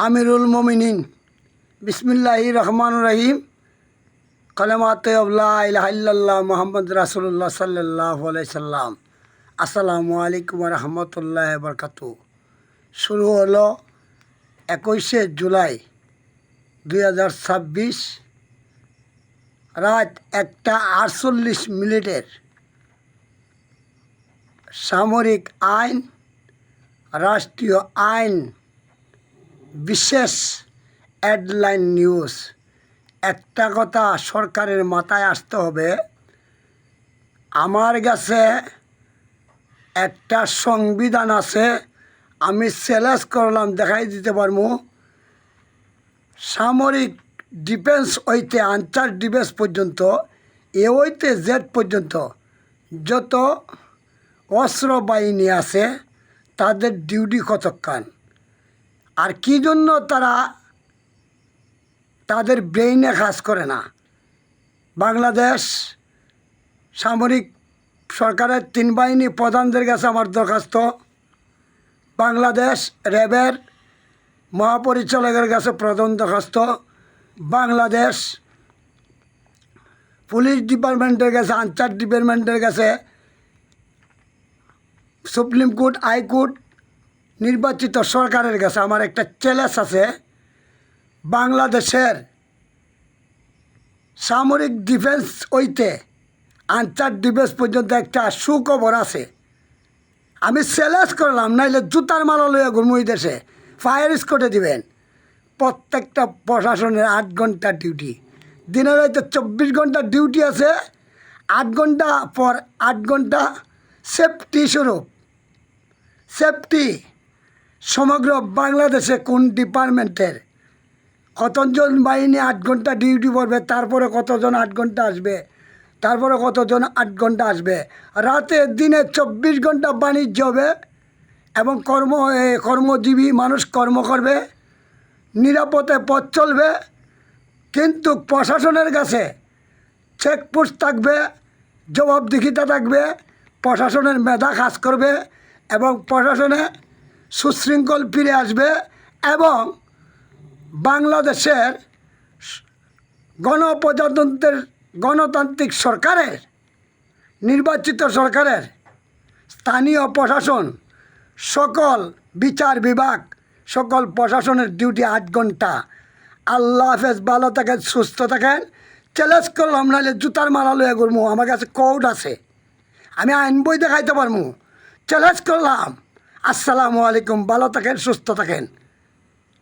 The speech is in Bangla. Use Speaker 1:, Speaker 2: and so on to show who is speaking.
Speaker 1: আমিরুল মোমিনিন বিসমিল্লাহির রহমানুর রহিম কালেমাতে লা ইলাহা ইল্লাল্লাহ মুহাম্মদ রাসূলুল্লাহ সাল্লাল্লাহু আলাইহি সাল্লাম। আসসালামু আলাইকুম ওয়া রাহমাতুল্লাহি ওয়া বারাকাতুহু। শুরু হলো 21শে জুলাই 2026 রাত 1:48 সামরিক আইন, রাষ্ট্রীয় আইন, বিশেষ হেডলাইন নিউজ। একটা কথা সরকারের মাথায় আসতে হবে, আমার কাছে একটা সংবিধান আছে, আমি চ্যালেঞ্জ করলাম, দেখাই দিতে পারবো। সামরিক ডিফেন্স হইতে আনসার ডিফেন্স পর্যন্ত, এ হইতে জেড পর্যন্ত যত অস্ত্র বাহিনী আছে তাদের ডিউটি কতক্ষণ, আর কী জন্য তারা তাদের ব্রেইনে কাজ করে না। বাংলাদেশ সামরিক সরকারের 3 বাহিনী প্রধানদের কাছে আমার দরখাস্ত, বাংলাদেশ র্যাবের মহাপরিচালকের কাছে প্রধান দরখাস্ত, বাংলাদেশ পুলিশ ডিপার্টমেন্টের কাছে, আনসার ডিপার্টমেন্টের কাছে, সুপ্রিম কোর্ট, হাইকোর্ট, নির্বাচিত সরকারের কাছে আমার একটা চ্যালেঞ্জ আছে। বাংলাদেশের সামরিক ডিফেন্স হইতে আনসার ডিফেন্স পর্যন্ত একটা সুখবর আছে, আমি চ্যালেঞ্জ করলাম, নাইলে জুতার মালা লইয়া ঘুরমু এই দেশে, ফায়ার স্কোয়াডে দিবেন। প্রত্যেকটা প্রশাসনের 8 ঘন্টা ডিউটি, দিনের হয়তো 24 ঘন্টা ডিউটি আছে, 8 ঘন্টা পর 8 ঘন্টা সেফটি স্বরূপ। সেফটি সমগ্র বাংলাদেশে কোন ডিপার্টমেন্টের কতজন বাহিনী 8 ঘন্টা ডিউটি করবে, তারপরে কতজন 8 ঘন্টা আসবে, তারপরে কতজন 8 ঘন্টা আসবে। রাতে দিনে 24 ঘন্টা বাণিজ্য হবে এবং কর্মজীবী মানুষ কর্ম করবে, নিরাপদে পথ চলবে। কিন্তু প্রশাসনের কাছে চেকপোস্ট থাকবে, জবাবদিহিতা থাকবে, প্রশাসনের মেধা কাজ করবে এবং প্রশাসনে সুশৃঙ্খল ফিরে আসবে এবং বাংলাদেশের গণতান্ত্রিক সরকারের, নির্বাচিত সরকারের স্থানীয় প্রশাসন, সকল বিচার বিভাগ, সকল প্রশাসনের ডিউটি 8 ঘন্টা। আল্লাহ হাফেজ, ভালো থাকেন, সুস্থ থাকেন। চ্যালেঞ্জ করলাম, নাহলে জুতার মালা লইয়া ঘুরমু, আমার কাছে কোর্ট আছে, আমি আইন বই দেখাইতে পারবো। চ্যালেঞ্জ করলাম। আসসালামু আলাইকুম, ভালো থাকেন, সুস্থ থাকেন।